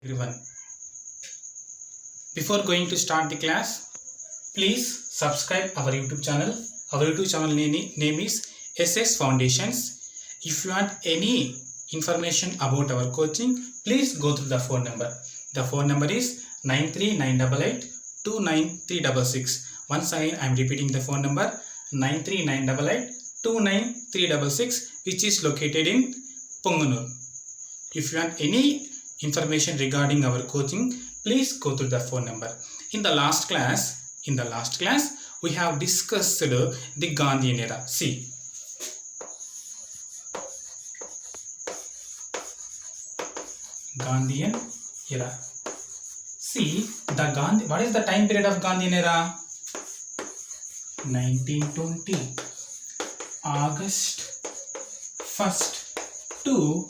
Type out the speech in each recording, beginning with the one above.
Everyone. Before going to start the class, please subscribe our YouTube channel. Our YouTube channel name is SS Foundations. If you want any information about our coaching, please go through the phone number. The phone number is 93988 29366. Once again, I am repeating the phone number 93988 29366, which is located in Punganur. If you want any information regarding our coaching, please go to the phone number. In the last class, we have discussed the Gandhian era. See, Gandhian era. See, what is the time period of Gandhian era? 1920 August 1st to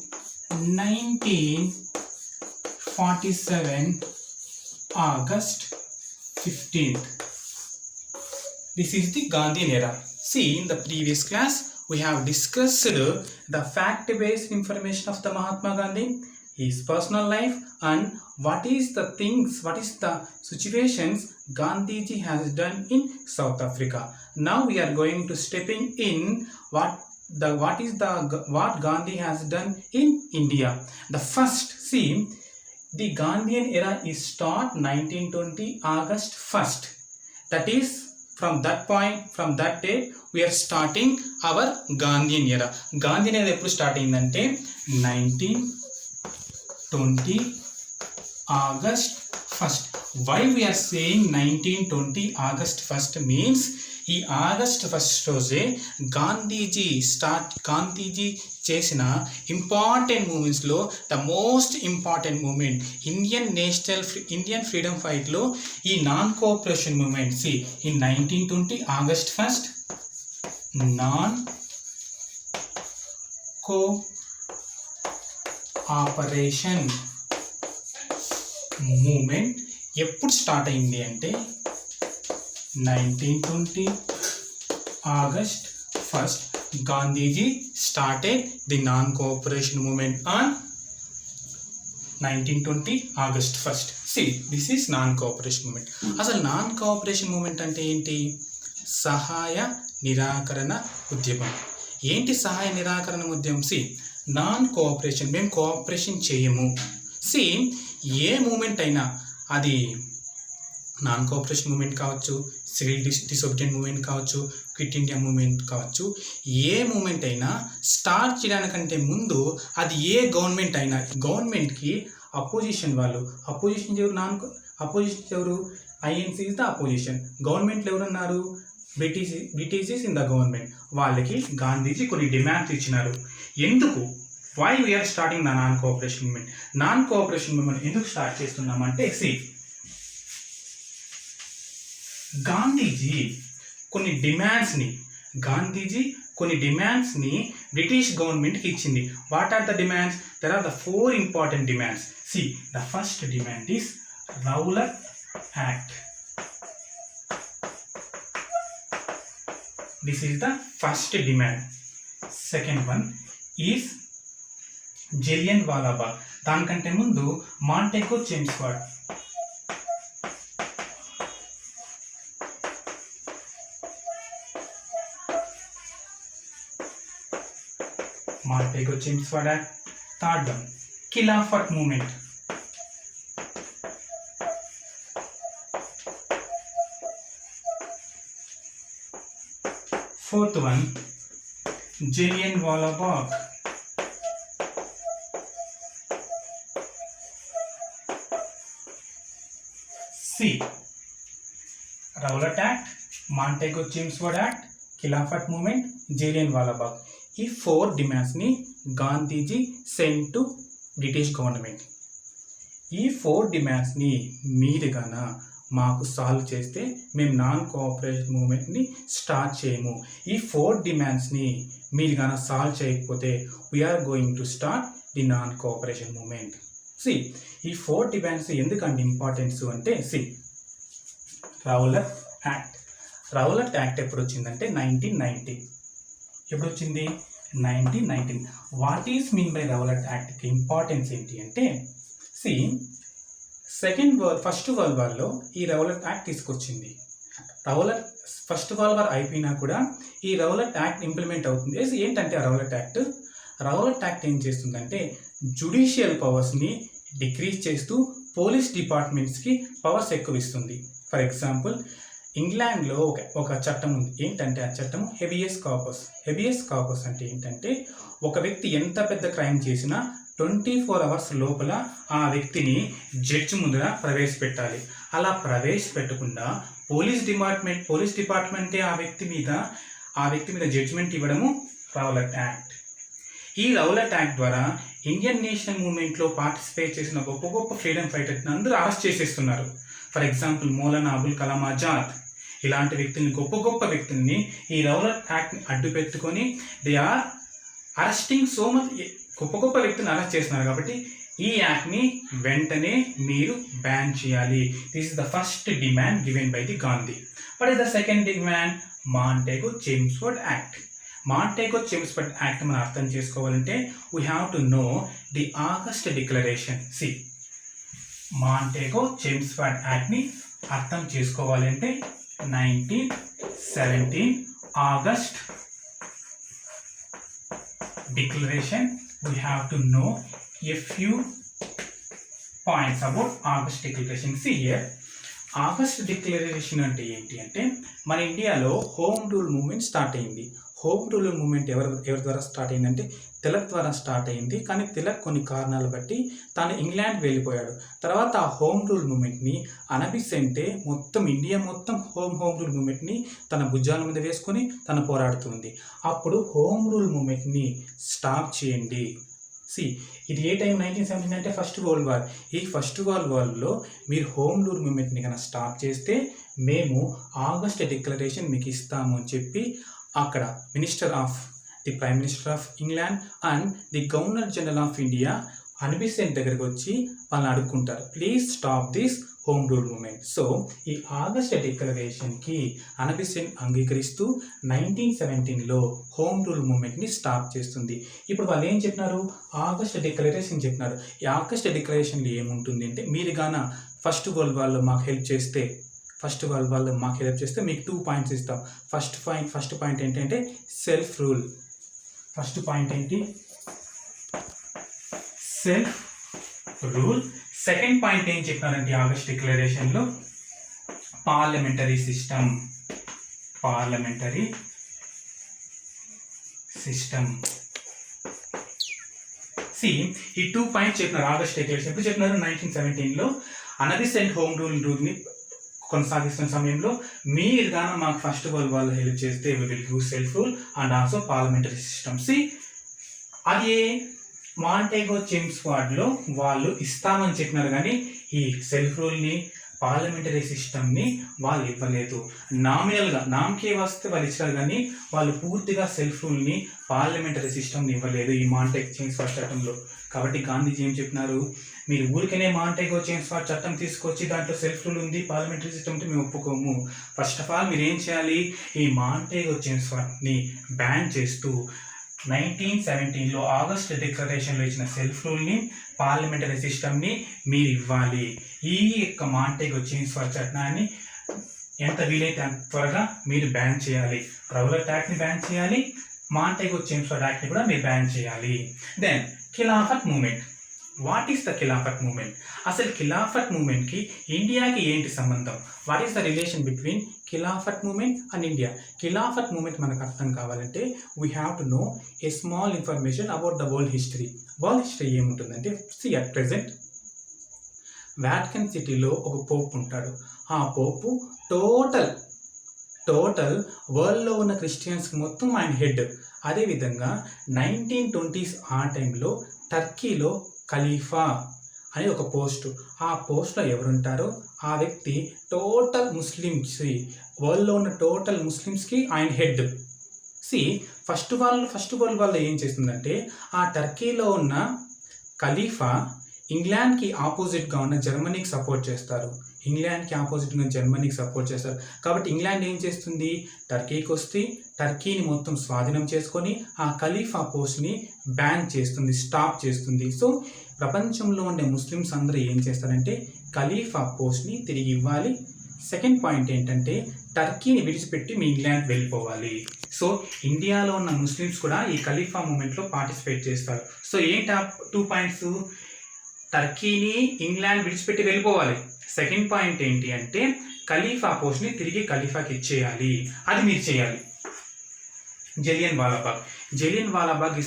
1947 August 15th. This is the Gandhian era. See, in the previous class, we have discussed the fact-based information of the Mahatma Gandhi, his personal life, and what is the situations Gandhiji has done in South Africa. Now we are going to stepping in what Gandhi has done in India. The first, see, the Gandhian era is start 1920 August 1st. That is, from that date, we are starting our Gandhian era. Gandhian era eppudu start ayindante 1920 August 1st. Why we are saying 1920 August 1st means ఈ August first రోజే గాంధీజీ చేసిన important మూమెంట్స్లో the most important movement Indian freedom ఫైట్లో ఈ non cooperation movement. See in 1920 August 1st non cooperation movement ఎప్పుడు start అయింది అంటే 1920 August 1st, Gandhiji started the non-cooperation movement on 1920 August 1st. See, this is non-cooperation movement. అసలు non-cooperation movement అంటే ఏంటి? సహాయ నిరాకరణ ఉద్యమం. ఏంటి సహాయ నిరాకరణ ఉద్యమం? సి నాన్-కోఆపరేషన్, మేము కోఆపరేషన్ చేయము. సి ఏ మూమెంట్ అయినా అది నాన్ కోఆపరేషన్ మూమెంట్ కావచ్చు, సివిల్ డిసొబీడియంట్ మూమెంట్ కావచ్చు, క్విట్ ఇండియా మూమెంట్ కావచ్చు, ఏ మూమెంట్ అయినా స్టార్ట్ చేయడానికంటే ముందు అది ఏ గవర్నమెంట్ అయినా, గవర్నమెంట్కి అపోజిషన్ వాళ్ళు, అపోజిషన్ ఎవరు? INC is the opposition. గవర్నమెంట్లో ఎవరున్నారు? British in the government. వాళ్ళకి గాంధీజీ కొన్ని డిమాండ్స్ ఇచ్చినారు. ఎందుకు? Why we're starting the non cooperation movement. Non cooperation movement ఎందుకు స్టార్ట్ చేస్తున్నామంటే, సి గాంధీజీ కొన్ని డిమాండ్స్ని బ్రిటిష్ గవర్నమెంట్కి ఇచ్చింది. What are the demands? There are the 4 important demands. See the first demand is Rowlatt act. This is the first demand. Second one is Jallianwala వాలాబాగ్. దానికంటే ముందు మాంటెగో Chelmsford. Montego Chelmsford Act. Third one, Khilafat movement. Fourth one, Jallianwala Bagh. C, Rowlatt Act, Montego Chelmsford Act, Khilafat movement, Jallianwala Bagh. ఈ 4 డిమాండ్స్ని Gandhiji send to British government. ఈ 4 డిమాండ్స్ని మీరు గాన మాకు solve చేస్తే మేము నాన్ కోఆపరేషన్ మూమెంట్ని స్టార్ట్ చేయము. ఈ 4 డిమాండ్స్ని మీరు గాన సాల్వ్ చేయకపోతే we're going to start the non cooperation movement. See ఈ 4 డిమాండ్స్ ఎందుకంటే ఇంపార్టెన్స్ అంటే, see Rowlatt act. Rowlatt act ఎప్పుడు వచ్చిందంటే 1919. ఎప్పుడు వచ్చింది? 1919. What is mean by Rowlatt యాక్ట్కి ఇంపార్టెన్స్ ఏంటి అంటే, సి ఫస్ట్ వరల్డ్ వార్లో ఈ రౌలట్ యాక్ట్ తీసుకొచ్చింది. ఫస్ట్ వరల్డ్ వార్ అయిపోయినా కూడా ఈ రౌలట్ యాక్ట్ ఇంప్లిమెంట్ అవుతుంది. ఏంటంటే ఆ రౌలట్ యాక్ట్ ఏం చేస్తుందంటే జ్యుడిషియల్ పవర్స్ని డిక్రీజ్ చేస్తూ పోలీస్ డిపార్ట్మెంట్స్కి పవర్స్ ఎక్కువ ఇస్తుంది. ఫర్ ఎగ్జాంపుల్ ఇంగ్లాండ్లో ఒక చట్టం ఉంది. ఏంటంటే ఆ చట్టం హెబియస్ కార్పస్ అంటే ఏంటంటే ఒక వ్యక్తి ఎంత పెద్ద క్రైమ్ చేసినా 24 అవర్స్ లోపల ఆ వ్యక్తిని జడ్జి ముందర ప్రవేశపెట్టాలి. అలా ప్రవేశపెట్టకుండా పోలీస్ డిపార్ట్మెంటే ఆ వ్యక్తి మీద జడ్జిమెంట్ ఇవ్వడము రౌలట్ యాక్ట్. ఈ రౌలట్ యాక్ట్ ద్వారా ఇండియన్ నేషనల్ మూవ్మెంట్లో పార్టిసిపేట్ చేసిన గొప్ప ఫ్రీడమ్ ఫైటర్స్ని అందరూ అరెస్ట్ చేసేస్తున్నారు. ఫర్ ఎగ్జాంపుల్ మౌలానా అబుల్ కలాం ఆజాద్ ఇలాంటి వ్యక్తుల్ని గొప్ప వ్యక్తుల్ని ఈ రౌలట్ యాక్ట్ని అడ్డు పెట్టుకొని they are arresting so much గొప్ప వ్యక్తులను అరెస్ట్ చేస్తున్నారు. కాబట్టి ఈ యాక్ట్ని వెంటనే మీరు బ్యాన్ చేయాలి. This is the first demand given by the Gandhi. What is the second demand? Montagu Chelmsford act. Montagu Chelmsford act మనం అర్థం చేసుకోవాలంటే we have to know the August declaration. Montagu Chelmsford యాక్ట్ని అర్థం చేసుకోవాలంటే 1917 August declaration. We have to know a few points about August declaration. See here, August declaration అంటే ఏంటి అంటే మన ఇండియాలో హోమ్ రూల్ మూవ్మెంట్ స్టార్ట్ అయింది. హోమ్ రూల్ మూవ్మెంట్ ఎవరి ద్వారా స్టార్ట్ అయిందంటే తిలక్ ద్వారా స్టార్ట్ అయింది. కానీ తిలక్ కొన్ని కారణాలు బట్టి తాను ఇంగ్లాండ్ వెళ్ళిపోయాడు. తర్వాత ఆ హోమ్ రూల్ మూవ్మెంట్ని అనబిసెంటే ఇండియా మొత్తం హోమ్ రూల్ మూవ్మెంట్ని తన భుజాల మీద వేసుకొని తను పోరాడుతుంది. అప్పుడు హోమ్ రూల్ మూవ్మెంట్ని స్టాప్ చేయండి. ఇది ఏ టైం? 1917 అంటే ఫస్ట్ వరల్డ్ వార్. ఈ ఫస్ట్ వరల్డ్ వార్లో మీరు హోమ్ రూల్ మూవ్మెంట్ని కనుక స్టాప్ చేస్తే మేము ఆగస్ట్ డిక్లరేషన్ మీకు ఇస్తాము అని చెప్పి అక్కడ prime minister of England and the governor general of India Annie Besant దగ్గరికి వచ్చి వాళ్ళని అడుక్కుంటారు, please stop this home rule movement. So ఈ ఆగస్ట్ డిక్లరేషన్కి అనబిసెంట్ అంగీకరిస్తూ 1917లో హోమ్ రూల్ మూవ్మెంట్ని స్టాప్ చేస్తుంది. ఇప్పుడు వాళ్ళు ఏం చెప్పినారు? ఆగస్ట్ డిక్లరేషన్ చెప్పినారు. ఈ ఆగస్ట్ డిక్లరేషన్లో ఏముంటుంది అంటే మీరు గాన ఫస్ట్ వరల్డ్ వార్లో మాకు హెల్ప్ చేస్తే మీకు 2 పాయింట్స్ ఇస్తాం. ఫస్ట్ పాయింట్ ఏంటంటే సెల్ఫ్ రూల్. ఫస్ట్ పాయింట్ ఏంటి? Self rule. సెకండ్ పాయింట్ ఏం చెప్పినారంటే ఆగస్ట్ డిక్లరేషన్లో పార్లమెంటరీ సిస్టమ్. ఈ 2 పాయింట్స్ చెప్పినారు ఆగస్ట్ డిక్లరేషన్. ఎప్పుడు చెప్పినారు? 1917లో అనబిసెంట్ హోమ్ రూల్ని కొనసాగిస్తున్న సమయంలో మీరు గాన మాకు ఫస్ట్ వరల్డ్ వార్లో హెల్ప్ చేస్తే we will use self rule and also parliamentary system. అది మాంటేగో-చెమ్స్ఫోర్డ్లో వాళ్ళు ఇస్తామని చెప్పినారు, కానీ ఈ సెల్ఫ్ రూల్ని పార్లమెంటరీ సిస్టమ్ని వాళ్ళు ఇవ్వలేదు. నామినల్గా నామకే వస్తే వాళ్ళు ఇచ్చారు, కానీ వాళ్ళు పూర్తిగా సెల్ఫ్ రూల్ని పార్లమెంటరీ సిస్టమ్ని ఇవ్వలేదు ఈ మాంటేగో-చెమ్స్ఫోర్డ్ చట్టంలో. కాబట్టి గాంధీజీ ఏం చెప్పినారు? మీరు ఊరికనే మాంటేగో-చెమ్స్ఫోర్డ్ చట్టం తీసుకొచ్చి దాంట్లో సెల్ఫ్ రూల్ ఉంది, పార్లమెంటరీ సిస్టమ్ ఉంటే మేము ఒప్పుకోము. ఫస్ట్ ఆఫ్ ఆల్ మీరు ఏం చేయాలి? ఈ మాంటేగో-చెమ్స్ఫోర్డ్ని బ్యాన్ చేస్తూ 1917లో ఆగస్ట్ డిక్లరేషన్లో ఇచ్చిన సెల్ఫ్ రూల్ని పార్లమెంటరీ సిస్టమ్ని మీరు ఇవ్వాలి. ఈ యొక్క మాంటేగో-చెమ్స్ఫోర్డ్ చట్టాన్ని ఎంత వీలైతే అంత త్వరగా మీరు బ్యాన్ చేయాలి. రౌలట్ యాక్ట్ని బ్యాన్ చేయాలి, మాంటేగో-చెమ్స్ఫోర్డ్ యాక్ట్ని కూడా మీరు బ్యాన్ చేయాలి. Then Khilafat movement. What is the Khilafat movement? అసలు ఖిలాఫత్ మూవ్మెంట్కి ఇండియాకి ఏంటి సంబంధం? What is the relation between Khilafat movement and India? Khilafat movement మనకు అర్థం కావాలంటే we have to know a small information about the world history. World history ఏముంటుందంటే అట్ ప్రెజెంట్ వాటికన్ సిటీలో ఒక పోప్ ఉంటాడు. ఆ పోపు టోటల్ వరల్డ్లో ఉన్న క్రిస్టియన్స్కి మొత్తం ఆయన హెడ్. అదేవిధంగా 1920s ఆ టైంలో టర్కీలో ఖలీఫా అని ఒక పోస్టు. ఆ పోస్ట్లో ఎవరుంటారో ఆ వ్యక్తి టోటల్ ముస్లిమ్స్, వరల్డ్లో ఉన్న టోటల్ ముస్లిమ్స్కి ఆయన హెడ్. ఫస్ట్ వరల్డ్ వార్లో ఏం చేస్తుందంటే ఆ టర్కీలో ఉన్న ఖలీఫా ఇంగ్లాండ్కి ఆపోజిట్గా ఉన్న జర్మనీకి సపోర్ట్ చేస్తారు. కాబట్టి ఇంగ్లాండ్ ఏం చేస్తుంది? టర్కీకి వస్తే టర్కీని మొత్తం స్వాధీనం చేసుకొని ఆ ఖలీఫా పోస్ట్ని బ్యాన్ చేస్తుంది, స్టాప్ చేస్తుంది. సో ప్రపంచంలో ఉండే ముస్లిమ్స్ అందరూ ఏం చేస్తారంటే ఖలీఫా పోస్ట్ని తిరిగి ఇవ్వాలి. సెకండ్ పాయింట్ ఏంటంటే టర్కీని విడిచిపెట్టి మీ ఇంగ్లాండ్ వెళ్ళిపోవాలి. సో ఇండియాలో ఉన్న ముస్లిమ్స్ కూడా ఈ ఖలీఫా మూమెంట్లో పార్టిసిపేట్ చేస్తారు. సో ఏంటి ఆ 2 పాయింట్స్? టర్కీని ఇంగ్లాండ్ విడిచిపెట్టి వెళ్ళిపోవాలి. సెకండ్ పాయింట్ ఏంటి అంటే ఖలీఫా పోస్ట్ని తిరిగి ఖలీఫాకి ఇచ్చేయాలి. అది మీరు చేయాలి. జలియన్ వాలాబాగ్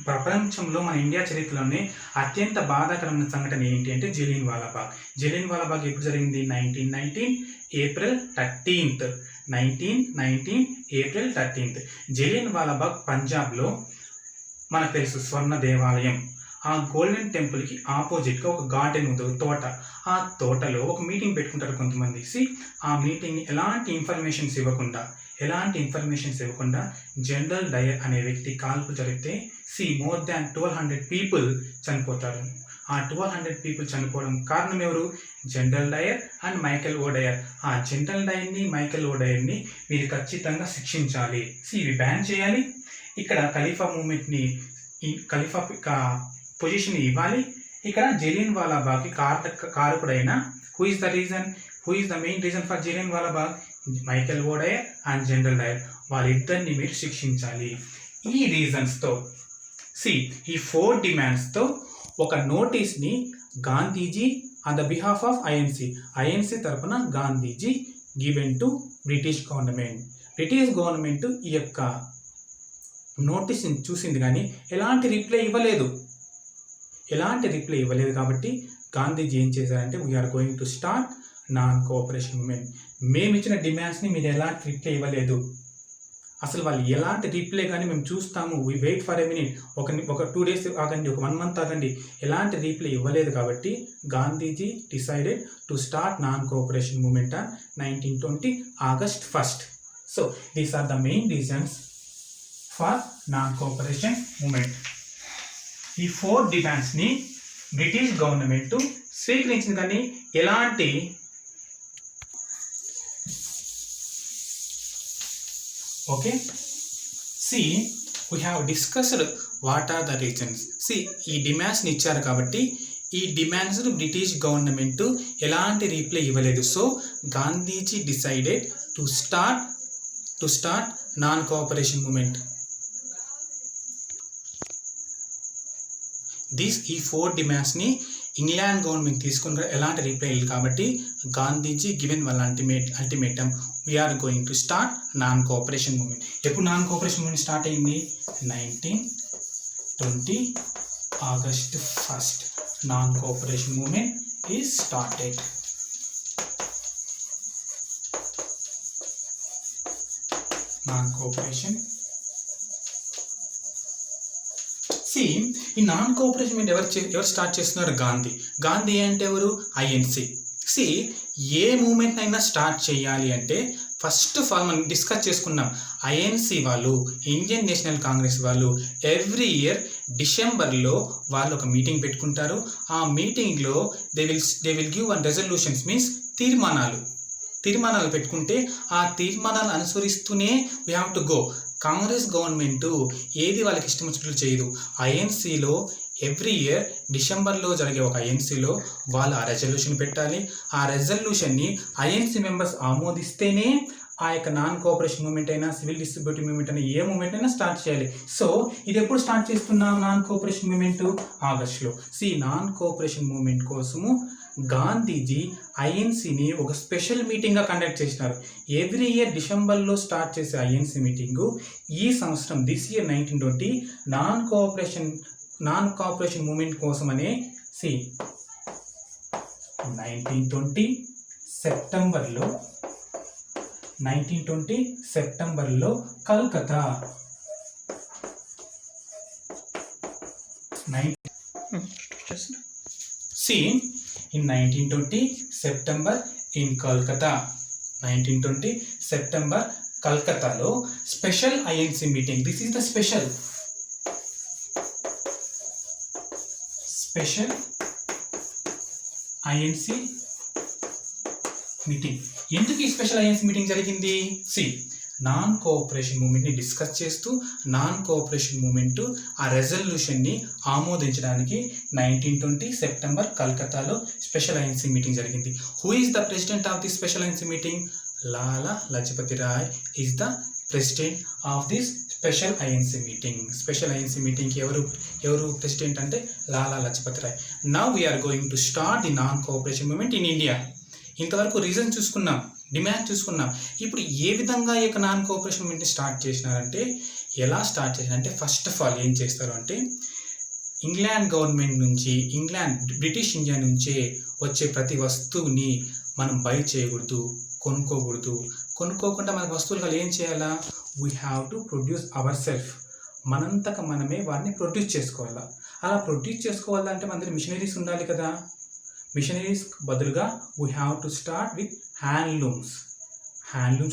ప్రపంచంలో మన ఇండియా చరిత్రలోనే అత్యంత బాధాకరమైన సంఘటన ఏంటి అంటే జలియన్ వాలాబాగ్ ఎప్పుడు జరిగింది? 1919 April 13th. 1919 April 13th. Jallian Walabagh పంజాబ్లో మనకు తెలుసు స్వర్ణ దేవాలయం. ఆ గోల్డెన్ టెంపుల్కి ఆపోజిట్గా ఒక గార్డెన్ ఉంది, తోట. ఆ తోటలో ఒక మీటింగ్ పెట్టుకుంటారు కొంతమంది. ఆ మీటింగ్ని ఎలాంటి ఇన్ఫర్మేషన్స్ ఇవ్వకుండా జనరల్ డయర్ అనే వ్యక్తి కాల్పు జరిగితే మోర్ దాన్ 1200 పీపుల్ చనిపోతారు. ఆ 1200 పీపుల్ చనిపోవడం కారణం ఎవరు? General Dyer and Michael O Dyer. ఆ జనరల్ డయర్ని మైకేల్ ఓ డయర్ని మీరు ఖచ్చితంగా శిక్షించాలి. ఇవి బ్యాన్ చేయాలి. ఇక్కడ ఖలీఫా మూమెంట్ని ఖలీఫా పొజిషన్ ఇవ్వాలి. ఇక్కడ జలియన్ వాలాబాగ్కి కారకుడైన who is the main reason for Jallianwala వాలాబాగ్? Michael O Dyer and general Dyer. వాళ్ళిద్దరిని మీరు శిక్షించాలి. ఈ రీజన్స్తో ఈ 4 డిమాండ్స్తో ఒక నోటీస్ని Gandhiji on the behalf of INC తరపున Gandhiji given to British government ఈ యొక్క నోటీస్ని చూసింది కానీ ఎలాంటి రిప్లై ఇవ్వలేదు. కాబట్టి గాంధీజీ ఏం చేశారంటే we are going to start non cooperation movement. మేము ఇచ్చిన డిమాండ్స్ని మీరు ఎలాంటి రిప్లై ఇవ్వలేదు. అసలు వాళ్ళు ఎలాంటి రిప్లై కానీ మేము చూస్తాము, we wait for a minute, ఒక 2 days ఆగండి, ఒక 1 month ఆగండి, ఎలాంటి రిప్లై ఇవ్వలేదు. కాబట్టి Gandhiji decided to start non cooperation movement on 1920 August 1st. So these are the main reasons for non cooperation movement. ఈ 4 డిమాండ్స్ని బ్రిటిష్ గవర్నమెంట్ స్వీకరించింది కానీ ఎలాంటి okay we have discussed what are the reasons. ఈ డిమాండ్స్ని ఇచ్చారు కాబట్టి ఈ డిమాండ్స్ బ్రిటిష్ గవర్నమెంట్ ఎలాంటి రిప్లై ఇవ్వలేదు. So Gandhiji decided to start non cooperation movement. ఈ 4 డిమాండ్స్ని ఇంగ్లాండ్ గవర్నమెంట్ తీసుకుని ఎలాంటి రిప్లై లేదు కాబట్టి గాంధీజీ గివెన్ వాళ్ళ ultimatum we are going to start non cooperation movement. ఎప్పుడు నాన్ కోఆపరేషన్ మూమెంట్ స్టార్ట్ అయింది? 1920 August 1st. Non cooperation movement is started. Non cooperation ఈ non cooperation movement ఎవరు స్టార్ట్ చేస్తున్నారు? గాంధీ అంటే ఎవరు? ఐఎన్సి. ఏ మూమెంట్ అయినా స్టార్ట్ చేయాలి అంటే ఫస్ట్ ఆఫ్ ఆల్ మనం డిస్కస్ చేసుకున్నాం. ఐఎన్సి వాళ్ళు, ఇండియన్ నేషనల్ కాంగ్రెస్ వాళ్ళు ఎవ్రీ ఇయర్ డిసెంబర్లో వాళ్ళు ఒక మీటింగ్ పెట్టుకుంటారు. ఆ మీటింగ్లో they will give one resolutions, means తీర్మానాలు పెట్టుకుంటే ఆ తీర్మానాలు అనుసరిస్తూనే we have to go. Congress government ఏది వాళ్ళకి ఇష్టం వచ్చినట్లు చేయదు. ఐఎన్సీలో ఎవ్రీ ఇయర్ డిసెంబర్లో జరిగే ఒక ఐఎన్సీలో వాళ్ళు ఆ రెజల్యూషన్ పెట్టాలి. ఆ రెజల్యూషన్ని ఐఎన్సీ మెంబర్స్ ఆమోదిస్తేనే ఆ యొక్క నాన్ కోఆపరేషన్ మూమెంట్ అయినా, సివిల్ డిస్ట్రిబ్యూటివ్ మూమెంట్ అయినా, ఏ మూమెంట్ అయినా స్టార్ట్ చేయాలి. సో ఇది ఎప్పుడు స్టార్ట్ చేస్తున్నాం? నాన్ కోఆపరేషన్ మూమెంట్ ఆగస్టులో. నాన్ కోఆపరేషన్ మూమెంట్ కోసము గాంధీజీ ఐఎన్సీని ఒక స్పెషల్ మీటింగ్గా కండక్ట్ చేసినారు. ఎవ్రీ ఇయర్ డిసెంబర్లో స్టార్ట్ చేసే ఐఎన్సీ మీటింగు ఈ సంవత్సరం this year 1920 non cooperation movement కోసమనే 1920 సెప్టెంబర్లో Calcutta in 1920 September in Kolkata. 1920 September కల్కత్తాలో special INC meeting. This is the special INC meeting. ఎందుకు ఈ స్పెషల్ ఐఎన్సీ మీటింగ్ జరిగింది? నాన్ కోఆపరేషన్ మూమెంట్ని డిస్కస్ చేస్తూ నాన్ కోఆపరేషన్ మూమెంట్ ఆ రెజల్యూషన్ని ఆమోదించడానికి 1920 సెప్టెంబర్ కల్కత్తాలో స్పెషల్ ఐఎన్సీ మీటింగ్ జరిగింది. Who is the president of the special INC meeting? Lala Lajpat Rai is the president of this special INC meeting. Special INC మీటింగ్కి ఎవరు ప్రెసిడెంట్ అంటే Lala Lajpat Rai. Now we're going to start the non cooperation movement in India. ఇంతవరకు reason చూసుకున్నాం, demand చూసుకున్నాం. ఇప్పుడు ఏ విధంగా ఈ యొక్క నాన్ కోఆపరేషన్ మూమెంట్ని స్టార్ట్ చేసినారంటే, ఎలా స్టార్ట్ చేసినారంటే, ఫస్ట్ ఆఫ్ ఆల్ ఏం చేస్తారు అంటే, ఇంగ్లాండ్ గవర్నమెంట్ నుంచి, బ్రిటిష్ ఇండియా నుంచే వచ్చే ప్రతి వస్తువుని మనం బై చేయకూడదు, కొనుక్కోకుండా మనకు వస్తువులు ఏం చేయాలా? We have to produce our self. మనంతక మనమే వాటిని ప్రొడ్యూస్ చేసుకోవాలా. అలా ప్రొడ్యూస్ చేసుకోవాలంటే మన దగ్గర మిషనరీస్ ఉండాలి కదా. మిషనరీస్ బదులుగా we have to start with handloom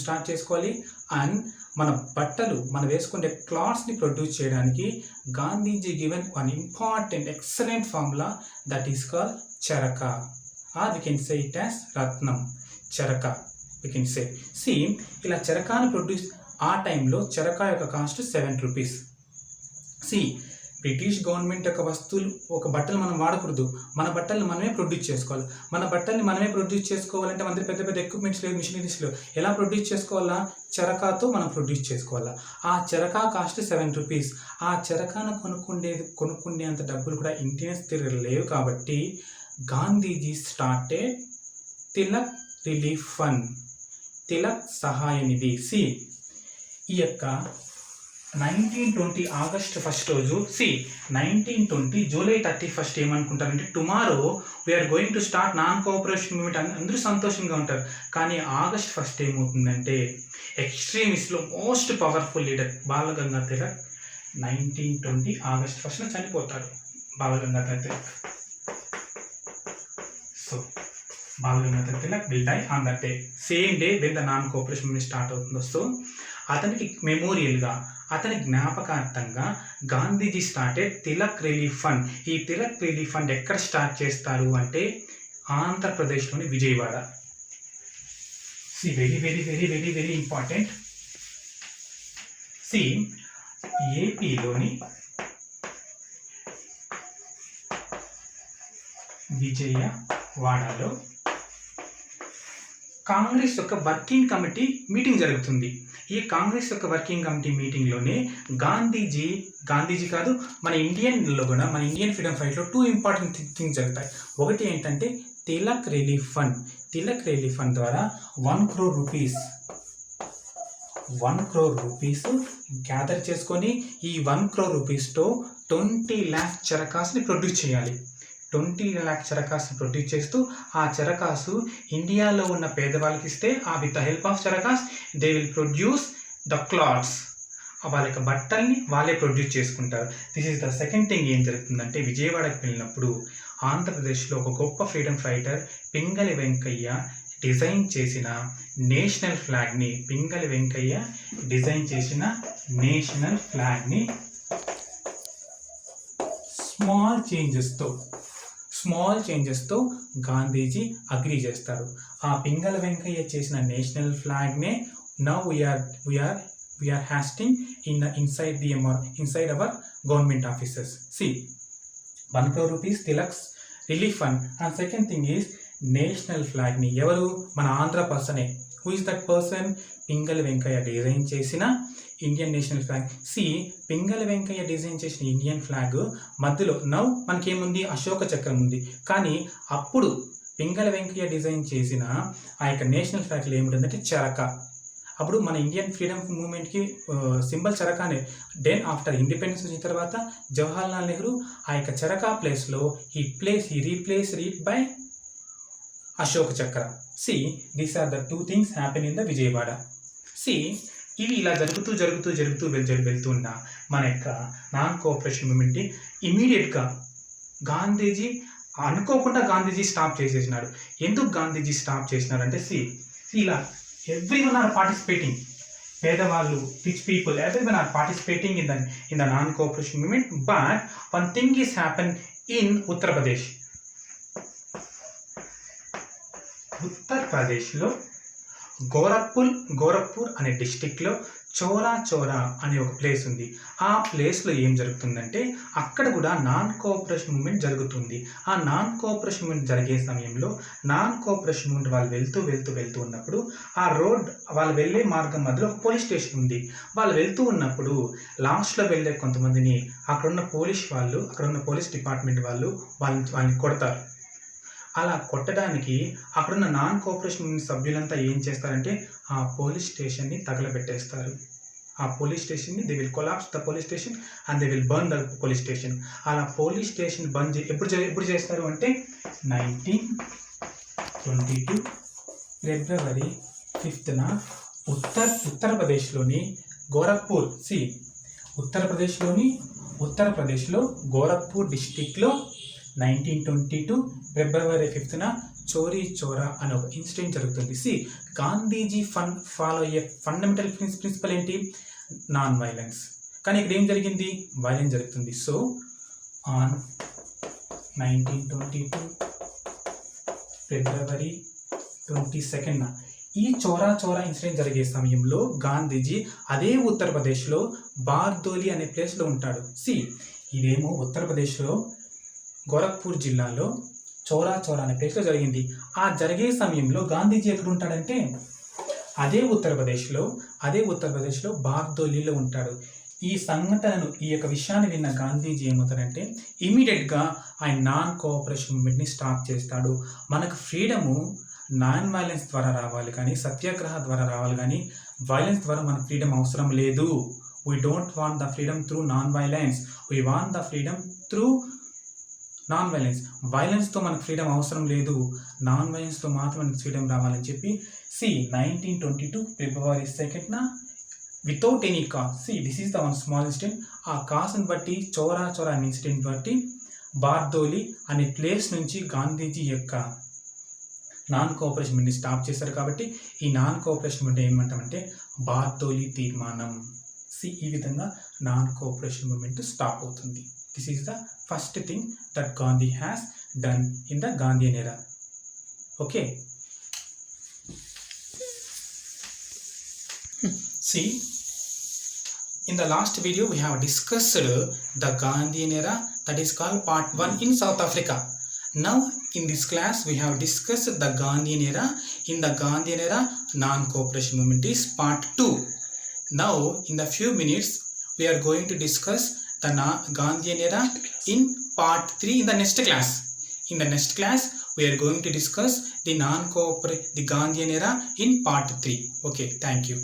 start చేసుకోవాలి. అండ్ మన బట్టలు, మనం వేసుకునే క్లాత్స్ని ప్రొడ్యూస్ చేయడానికి Gandhiji given one important excellent formula that is called charkha, or we can say it as రత్నం. Charkha we can say. See, ఇలా చరకాను ప్రొడ్యూస్, ఆ టైంలో చరకా యొక్క cost 7 rupees. See, British government యొక్క వస్తువులు, ఒక బట్టలు మనం వాడకూడదు, మన బట్టలు మనమే ప్రొడ్యూస్ చేసుకోవాలి. మన బట్టల్ని మనమే ప్రొడ్యూస్ చేసుకోవాలంటే మన పెద్ద పెద్ద ఎక్విప్మెంట్స్ లేవు, మిషనరీస్ లేవు. ఎలా ప్రొడ్యూస్ చేసుకోవాలా? చరకాతో మనం ప్రొడ్యూస్ చేసుకోవాలా. ఆ చరకా కాస్ట్ 7 రూపీస్. ఆ చరకాను కొనుక్కునేంత డబ్బులు కూడా ఇండియన్స్ దగ్గర లేవు. కాబట్టి Gandhiji started Tilak relief fund, Tilak సహాయ నిధి. సి, ఈ యొక్క 1920 ఆగస్ట్ 1 రోజు, 1920 జూలై 31 ఏమనుకుంటారంటే, tomorrow we're going to start non cooperation movement అని అందరూ సంతోషంగా ఉంటారు. కానీ ఆగస్ట్ 1 ఏమవుతుందంటే, ఎక్స్ట్రీమిస్ట్లో most powerful leader Balgangadhar Tilak 1920 August 1 చనిపోతాడు. Balgangadhar Tilak. So Balgangadhar Tilak will die on that day, same day when the non cooperation movement start అవుతుందో. సో అతనికి మెమోరియల్గా, అతని జ్ఞాపకార్థంగా Gandhiji started Tilak relief fund. ఈ తిలక్ రిలీఫ్ ఫండ్ ఎక్కడ స్టార్ట్ చేస్తారు అంటే, ఆంధ్రప్రదేశ్లోని Vijayawada. C, very very very very very important. See, ఏపీలోని విజయవాడలో కాంగ్రెస్ యొక్క వర్కింగ్ కమిటీ మీటింగ్ జరుగుతుంది. ఈ కాంగ్రెస్ యొక్క వర్కింగ్ కమిటీ మీటింగ్లోనే గాంధీజీ కాదు, మన ఇండియన్లో కూడా, మన ఇండియన్ ఫ్రీడమ్ ఫైట్లో 2 ఇంపార్టెంట్ థింగ్స్ జరుగుతాయి. ఒకటి ఏంటంటే Tilak relief fund. Tilak relief fund ద్వారా 1 crore రూపీస్ గ్యాదర్ చేసుకొని, ఈ 1 crore రూపీస్తో 20 lakh చరకాస్ని ప్రొడ్యూస్ చేయాలి. 20 lakh చరకాస్ని ప్రొడ్యూస్ చేస్తూ, ఆ చరకాసు ఇండియాలో ఉన్న పేదవాళ్ళకి ఇస్తే, with the help of charkhas they will produce the clothes. వాళ్ళ యొక్క బట్టల్ని వాళ్ళే ప్రొడ్యూస్ చేసుకుంటారు. This is the second thing. ఏం జరుగుతుందంటే, విజయవాడకి వెళ్ళినప్పుడు ఆంధ్రప్రదేశ్లో ఒక గొప్ప freedom fighter Pingali Venkayya design చేసిన నేషనల్ ఫ్లాగ్ని, స్మాల్ చేంజెస్తో గాంధీజీ అగ్రీ చేస్తారు. ఆ పింగళ వెంకయ్య చేసిన నేషనల్ ఫ్లాగ్నే now we're hoisting inside our government offices. See, 1 crore rupees Tilak's relief fund. And second thing is national ఫ్లాగ్ని ఎవరు? మన ఆంధ్ర పర్సనే. Who is that person? Pingali Venkayya design చేసిన Indian national flag. Pingali Venkayya design చేసిన ఇండియన్ ఫ్లాగ్ మధ్యలో మనకేముంది? అశోక చక్రం ఉంది. కానీ అప్పుడు పింగళి వెంకయ్య డిజైన్ చేసిన ఆ యొక్క నేషనల్ ఫ్లాగ్లో ఏముంటుందంటే చరకా. అప్పుడు మన ఇండియన్ ఫ్రీడమ్ మూవ్మెంట్కి సింబల్ చరకానే. దెన్ ఆఫ్టర్ ఇండిపెండెన్స్ వచ్చిన తర్వాత జవహర్లాల్ నెహ్రూ ఆ యొక్క చరకా ప్లేస్లో he replaced it by Ashoka Chakra. These are the 2 things happen in the Vijayawada. ఇవి ఇలా జరుగుతూ వెళ్తున్న మన యొక్క నాన్ కోఆపరేషన్ మూవ్మెంట్ ఇమీడియట్గా అనుకోకుండా గాంధీజీ స్టాప్ చేసేసినాడు. ఎందుకు గాంధీజీ స్టాప్ చేసినారంటే, ఇలా everyone are participating. పేదవాళ్ళు, rich people, everyone are participating in the non-cooperation movement. But one thing is happened in Uttar Pradesh. ఉత్తరప్రదేశ్లో గోరఖ్పూర్ అనే డిస్టిక్లో చోరా అనే ఒక ప్లేస్ ఉంది. ఆ ప్లేస్లో ఏం జరుగుతుందంటే అక్కడ కూడా నాన్ కోఆపరేషన్ మూవ్మెంట్ జరుగుతుంది. ఆ నాన్ కోఆపరేషన్ మూవ్మెంట్ జరిగే సమయంలో నాన్ కోఆపరేషన్ మూవ్మెంట్ వాళ్ళు వెళ్తూ ఉన్నప్పుడు ఆ రోడ్ వాళ్ళు వెళ్ళే మార్గం మధ్యలో ఒక పోలీస్ స్టేషన్ ఉంది. వాళ్ళు వెళ్తూ ఉన్నప్పుడు లాస్ట్లో వెళ్ళే కొంతమందిని అక్కడున్న పోలీస్ డిపార్ట్మెంట్ వాళ్ళు వాళ్ళని కొడతారు. అలా కొట్టడానికి అక్కడున్న నాన్ కోఆపరేషన్ సభ్యులంతా ఏం చేస్తారంటే ఆ పోలీస్ స్టేషన్ని తగలబెట్టేస్తారు. ఆ పోలీస్ స్టేషన్ని they will collapse the police station and they will burn the police station. అలా పోలీస్ స్టేషన్ బంద్ ఎప్పుడు చేస్తారు అంటే 1922 ఫిబ్రవరి 5న ఉత్తరప్రదేశ్లోని గోరఖ్పూర్ ఉత్తరప్రదేశ్లో గోరఖ్పూర్ డిస్టిక్లో 1922 ఫిబ్రవరి 5న చోరా అనే ఒక ఇన్సిడెంట్ జరుగుతుంది. గాంధీజీ ఫాలో అయ్యే ఫండమెంటల్ ప్రిన్సిపల్ ఏంటి? Non violence. కానీ ఇక్కడ ఏం జరిగింది? వైలెన్స్ జరుగుతుంది. సో ఆన్ 1922 ఫిబ్రవరి 22న ఈ చోరా ఇన్సిడెంట్ జరిగే సమయంలో గాంధీజీ అదే ఉత్తరప్రదేశ్లో బార్దోలి అనే ప్లేస్లో ఉంటాడు. ఇదేమో ఉత్తరప్రదేశ్లో గోరఖ్పూర్ జిల్లాలో చోరా అనే ప్లేస్లో జరిగింది. ఆ జరిగే సమయంలో గాంధీజీ ఎక్కడ ఉంటాడంటే అదే ఉత్తరప్రదేశ్లో బార్దోలిలో ఉంటాడు. ఈ యొక్క విషయాన్ని విన్న గాంధీజీ ఏమవుతాడంటే ఇమీడియట్గా ఆయన నాన్ కోఆపరేషన్ మూవ్మెంట్ని స్టాప్ చేస్తాడు. మనకు ఫ్రీడము నాన్ వైలెన్స్ ద్వారా రావాలి కానీ సత్యాగ్రహ ద్వారా రావాలి కానీ వైలెన్స్ ద్వారా మనకు ఫ్రీడమ్ అవసరం లేదు. We don't want the freedom through non violence, we want the freedom through non violence. వైలెన్స్తో మనకు ఫ్రీడమ్ అవసరం లేదు, నాన్ వైలెన్స్తో మాత్రం మనకు ఫ్రీడమ్ రావాలని చెప్పి 1922 ఫిబ్రవరి 2న without any cause this is the one small incident. ఆ కాజ్ని బట్టి చోరా అనే ఇన్సిడెంట్ బట్టి బార్దోలి అనే ప్లేస్ నుంచి గాంధీజీ యొక్క నాన్ కోఆపరేషన్ మూవ్మెంట్ని స్టాప్ చేశారు. కాబట్టి ఈ నాన్ కోఆపరేషన్ మూవ్మెంట్ ఏమంటామంటే బార్దోలి తీర్మానం. ఈ విధంగా నాన్ కోఆపరేషన్ మూవ్మెంట్ స్టాప్ అవుతుంది. This is the first thing that Gandhi has done in the Gandhian era. Okay. In the last video we have discussed the Gandhian era, that is called part 1 in South Africa. Now in this class we have discussed the Gandhian era. In the Gandhian era, non-cooperation movement is part 2. Now in the few minutes we are going to discuss the Gandhian era in part 3 in the next class. In the next class we are going to discuss the Gandhian era in part 3. Okay, thank you.